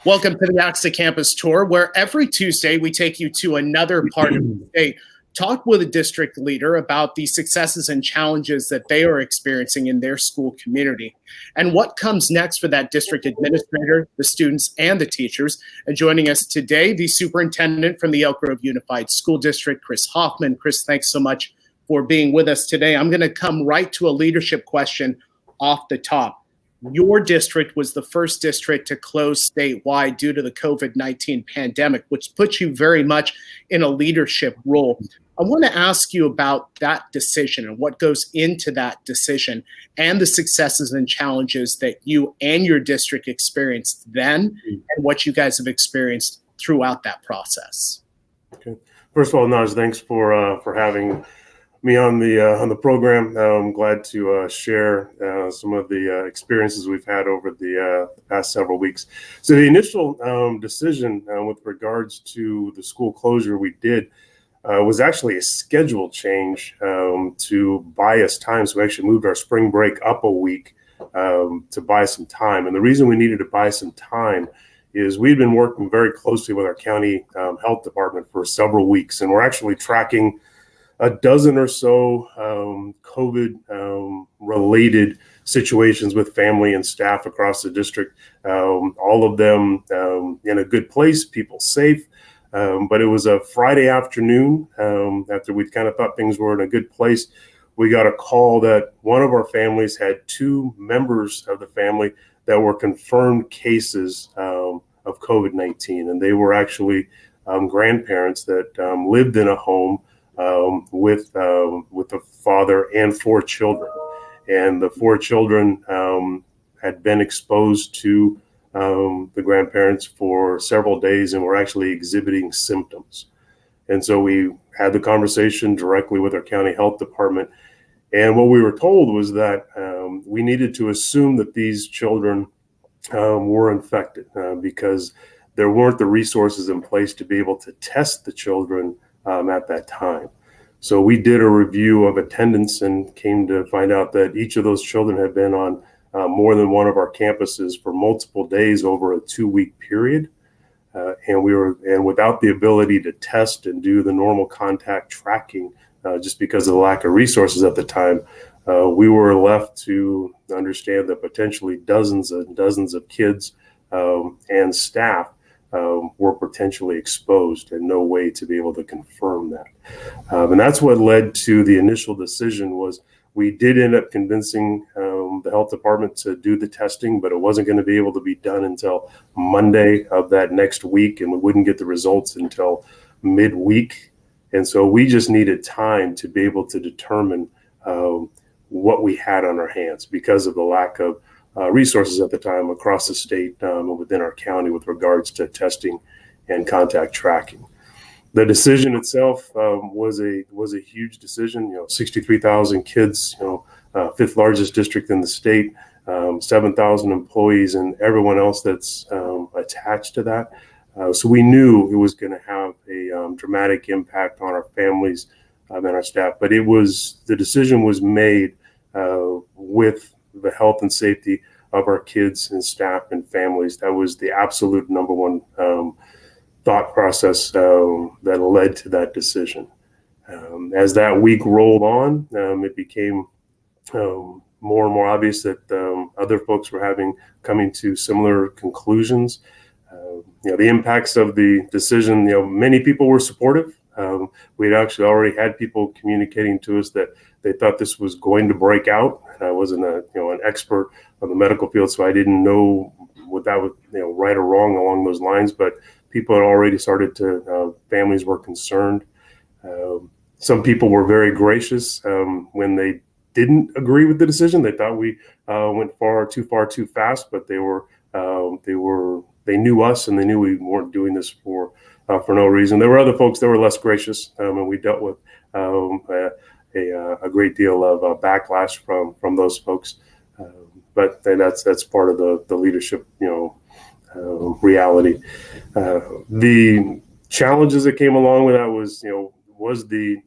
Welcome to the ACSA Campus Tour, where every Tuesday we take you to another part of the state, talk with a district leader about the successes and challenges that they are experiencing in their school community, and what comes next for that district administrator, the students, and the teachers. And joining us today, the superintendent from the Elk Grove Unified School District, Chris Hoffman. Chris, thanks so much for being with us today. I'm going to come right to a leadership question off the top. Your district was the first district to close statewide due to the COVID-19 pandemic, which puts you very much in a leadership role. I want to ask you about that decision and what goes into that decision and the successes and challenges that you and your district experienced then and what you guys have experienced throughout that process. Okay. First of all, Naj, thanks for having me on the program. I'm glad to share some of the experiences we've had over the past several weeks. So the initial decision with regards to the school closure we did was actually a schedule change to buy us time. So we actually moved our spring break up a week to buy some time. And the reason we needed to buy some time is we've been working very closely with our county health department for several weeks, and we're actually tracking a dozen or so COVID related situations with family and staff across the district, all of them in a good place, people safe. But it was a Friday afternoon after we'd kind of thought things were in a good place. We got a call that one of our families had two members of the family that were confirmed cases of COVID-19. And they were actually grandparents that lived in a home with a father and four children, and the four children had been exposed to the grandparents for several days and were actually exhibiting symptoms. And so we had the conversation directly with our county health department, and what we were told was that we needed to assume that these children were infected because there weren't the resources in place to be able to test the children at that time. So we did a review of attendance and came to find out that each of those children had been on more than one of our campuses for multiple days over a 2-week period. And without the ability to test and do the normal contact tracking, just because of the lack of resources at the time, we were left to understand that potentially dozens and dozens of kids and staff were potentially exposed, and no way to be able to confirm that. And that's what led to the initial decision. Was we did end up convincing the health department to do the testing, but it wasn't going to be able to be done until Monday of that next week, and we wouldn't get the results until midweek. And so we just needed time to be able to determine what we had on our hands because of the lack of resources at the time across the state and within our county with regards to testing and contact tracking. The decision itself was a huge decision. 63,000 kids, fifth largest district in the state, 7,000 employees, and everyone else that's attached to that. So we knew it was going to have a dramatic impact on our families and our staff. But the decision was made with the health and safety of our kids and staff and families. That was the absolute number one thought process that led to that decision. As that week rolled on, it became more and more obvious that other folks were coming to similar conclusions. The impacts of the decision, many people were supportive. We'd actually already had people communicating to us that they thought this was going to break out. I wasn't an expert on the medical field, so I didn't know what that was, right or wrong along those lines. But people had already started to, families were concerned. Some people were very gracious when they didn't agree with the decision. They thought we went far too fast, but they knew us and they knew we weren't doing this for no reason. There were other folks that were less gracious, and we dealt with a great deal of backlash from those folks. But that's part of the leadership, reality. The challenges that came along with that was the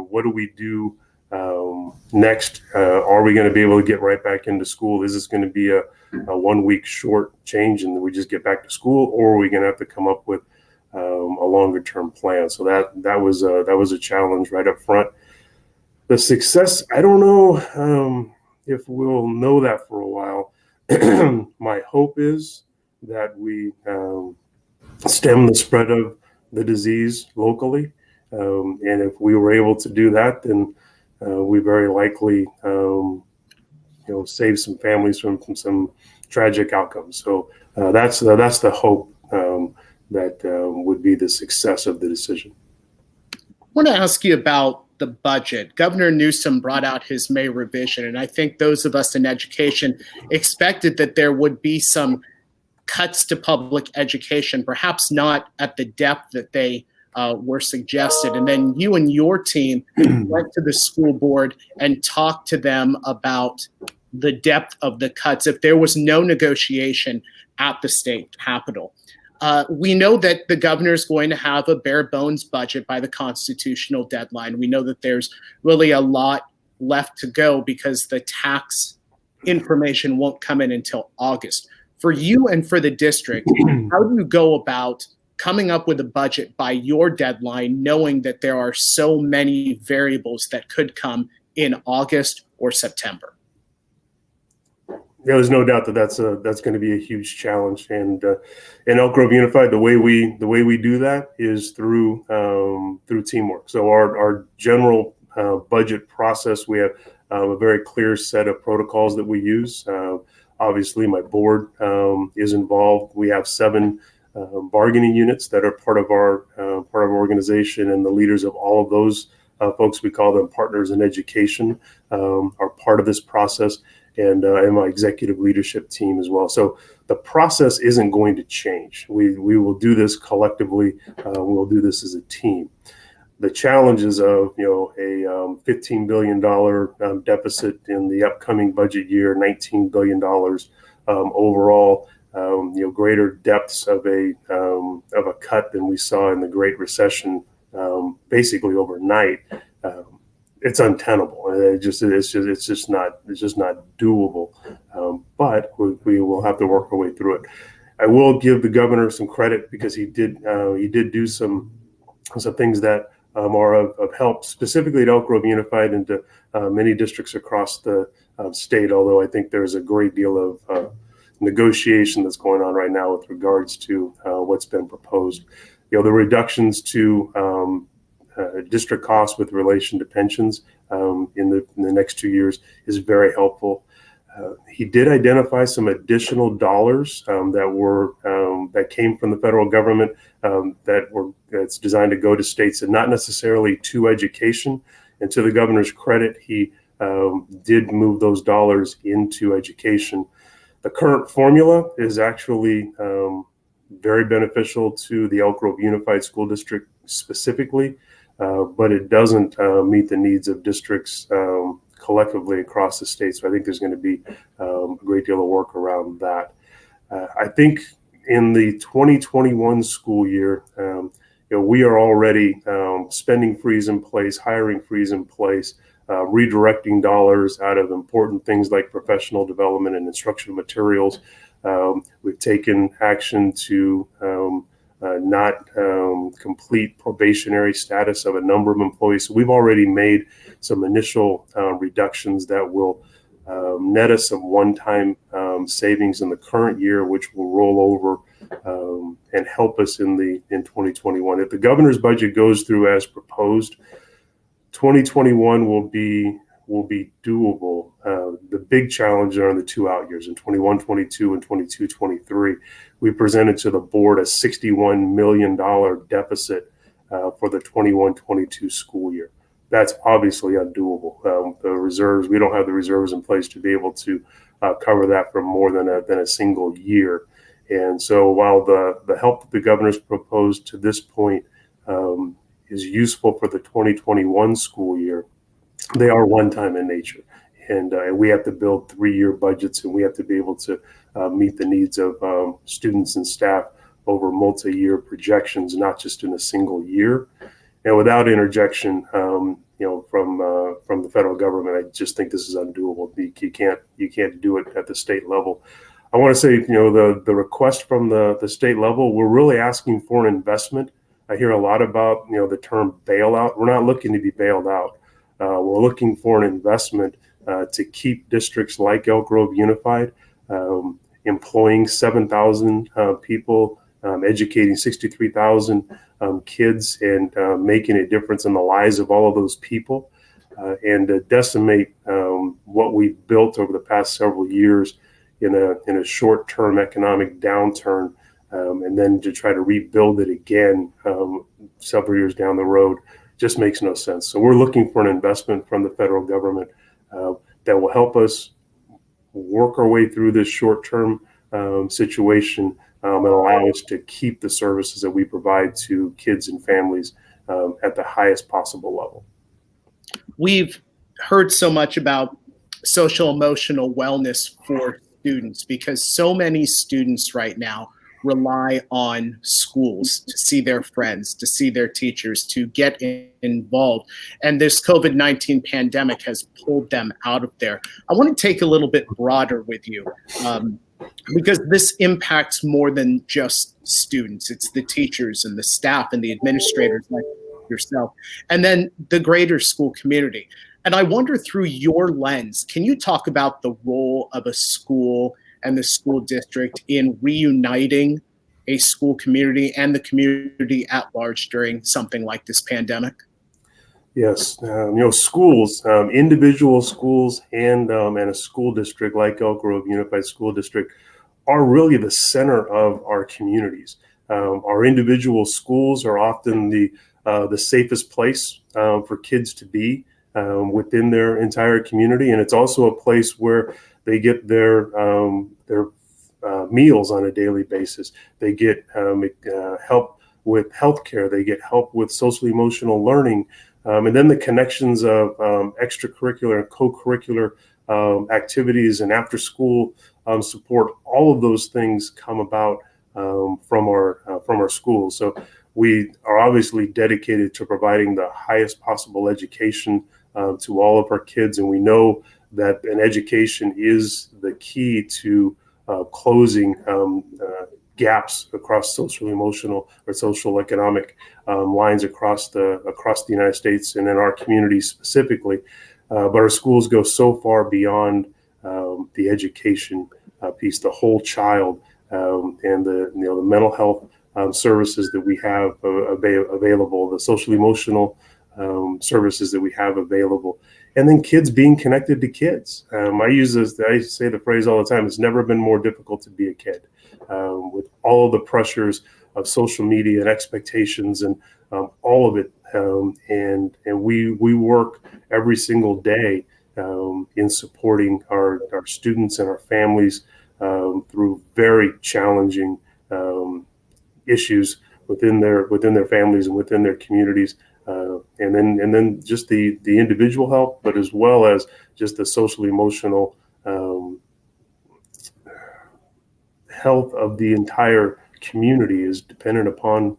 what do we do Next, are we going to be able to get right back into school? Is this going to be a 1 week short change and we just get back to school, or are we going to have to come up with a longer term plan? So that was a challenge right up front. The success, I don't know if we'll know that for a while. My hope is that we stem the spread of the disease locally, and if we were able to do that, then we very likely save some families from some tragic outcomes. So that's the hope that would be the success of the decision. I want to ask you about the budget. Governor Newsom brought out his May revision, and I think those of us in education expected that there would be some cuts to public education, perhaps not at the depth that they were suggested. And then you and your team went to the school board and talked to them about the depth of the cuts if there was no negotiation at the state capitol. We know that the governor is going to have a bare bones budget by the constitutional deadline. We know that there's really a lot left to go because the tax information won't come in until August. For you and for the district, how do you go about coming up with a budget by your deadline, knowing that there are so many variables that could come in August or September? Yeah, there's no doubt that that's going to be a huge challenge, and in Elk Grove Unified, the way we do that is through teamwork. So our general budget process, we have a very clear set of protocols that we use. Obviously, my board is involved. We have 7 bargaining units that are part of our organization, and the leaders of all of those folks, we call them partners in education, are part of this process. And my executive leadership team as well. So the process isn't going to change. We will do this collectively. We'll do this as a team. The challenges of a $15 billion deficit in the upcoming budget year, $19 billion overall, greater depths of a cut than we saw in the Great Recession, basically overnight. It's untenable. It's just not doable. But we will have to work our way through it. I will give the governor some credit because he did do some things that are of help, specifically at Elk Grove Unified and to many districts across the state. Although I think there's a great deal of negotiation that's going on right now with regards to what's been proposed. The reductions to district costs with relation to pensions in the next 2 years is very helpful. He did identify some additional dollars that came from the federal government that's designed to go to states and not necessarily to education. And to the governor's credit, he did move those dollars into education. The current formula is actually very beneficial to the Elk Grove Unified School District specifically. But it doesn't meet the needs of districts collectively across the state. So I think there's going to be a great deal of work around that. I think in the 2021 school year, we are already spending freeze in place, hiring freeze in place, redirecting dollars out of important things like professional development and instructional materials. We've taken action to not complete probationary status of a number of employees. So we've already made some initial reductions that will net us some one-time savings in the current year, which will roll over and help us in 2021. If the governor's budget goes through as proposed, 2021 will be doable. The big challenge are in the 2 out years in 21-22 and 22-23. We presented to the board a $61 million deficit for the 21-22 school year. That's obviously undoable. The reserves, we don't have the reserves in place to be able to cover that for more than a single year. And so while the help that the governor's proposed to this point is useful for the 2021 school year, they are one-time in nature, and we have to build 3-year budgets, and we have to be able to meet the needs of students and staff over multi-year projections, not just in a single year. And without interjection, from the federal government. I just think this is undoable. You can't do it at the state level. I want to say, the request from the state level, we're really asking for an investment. I hear a lot about, the term bailout. We're not looking to be bailed out. We're looking for an investment to keep districts like Elk Grove unified, employing 7,000 people, educating 63,000 kids, and making a difference in the lives of all of those people, and to decimate what we've built over the past several years in a short-term economic downturn, and then to try to rebuild it again several years down the road just makes no sense. So we're looking for an investment from the federal government that will help us work our way through this short-term situation, and allow us to keep the services that we provide to kids and families at the highest possible level. We've heard so much about social emotional wellness for students because so many students right now rely on schools to see their friends, to see their teachers, to get involved. And this COVID-19 pandemic has pulled them out of there. I want to take a little bit broader with you because this impacts more than just students. It's the teachers and the staff and the administrators like yourself, and then the greater school community. And I wonder, through your lens, can you talk about the role of a school and the school district in reuniting a school community and the community at large during something like this pandemic? Yes, schools, individual schools, and a school district like Elk Grove Unified School District are really the center of our communities. Our individual schools are often the safest place for kids to be within their entire community, and it's also a place where they get their meals on a daily basis. They get help with healthcare. They get help with social emotional learning, and then the connections of extracurricular and co-curricular activities and after-school support. All of those things come about from our schools. So we are obviously dedicated to providing the highest possible education to all of our kids, and we know that an education is the key to closing gaps across social emotional or social economic lines across the United States and in our communities specifically. But our schools go so far beyond the education piece, the whole child, and the mental health services that we have available, the social emotional services that we have available, and then kids being connected to kids. I say the phrase all the time: it's never been more difficult to be a kid, with all of the pressures of social media and expectations and all of it. And we work every single day in supporting our students and our families through very challenging issues within their families and within their communities, and then just the individual help, but as well as just the social emotional health of the entire community is dependent upon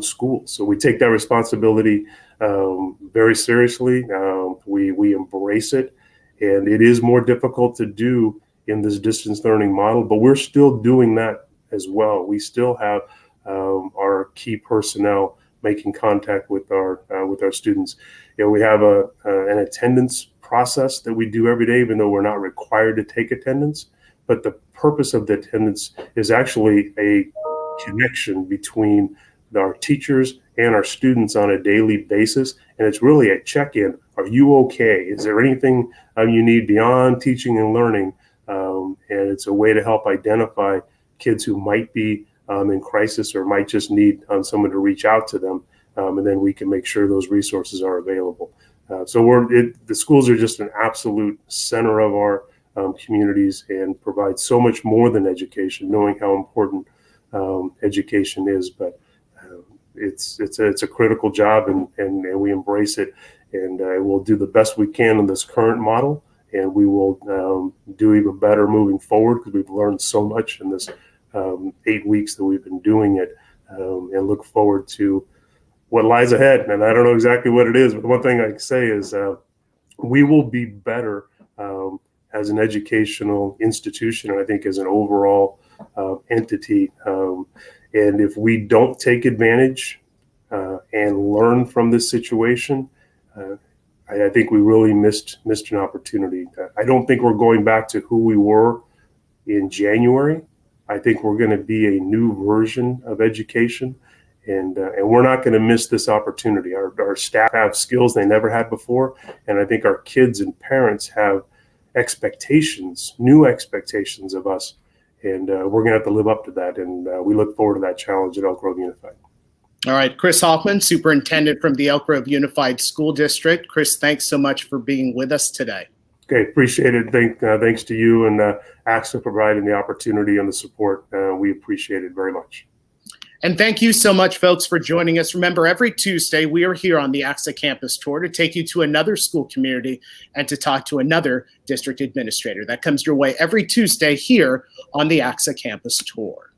schools. So we take that responsibility very seriously. We embrace it, and it is more difficult to do in this distance learning model, but we're still doing that as well. We still have our key personnel making contact with our students. We have an attendance process that we do every day, even though we're not required to take attendance. But the purpose of the attendance is actually a connection between our teachers and our students on a daily basis, and it's really a check-in. Are you okay? Is there anything you need beyond teaching and learning? And it's a way to help identify kids who might be in crisis or might just need someone to reach out to them, and then we can make sure those resources are available. So the schools are just an absolute center of our communities and provide so much more than education, knowing how important education is. But it's a critical job, and we embrace it, and we'll do the best we can in this current model, and we will do even better moving forward because we've learned so much in this 8 weeks that we've been doing it, and look forward to what lies ahead. And I don't know exactly what it is, but one thing I can say is we will be better as an educational institution, and I think as an overall entity. And if we don't take advantage and learn from this situation, I think we really missed an opportunity. I don't think we're going back to who we were in January. I think we're going to be a new version of education, and we're not going to miss this opportunity. Our staff have skills they never had before, and I think our kids and parents have expectations, new expectations of us, and we're going to have to live up to that, and we look forward to that challenge at Elk Grove Unified. All right, Chris Hoffman, superintendent from the Elk Grove Unified School District. Chris, thanks so much for being with us today. Okay, appreciate it. Thanks to you and ACSA for providing the opportunity and the support. We appreciate it very much. And thank you so much, folks, for joining us. Remember, every Tuesday, we are here on the ACSA Campus Tour to take you to another school community and to talk to another district administrator. That comes your way every Tuesday here on the ACSA Campus Tour.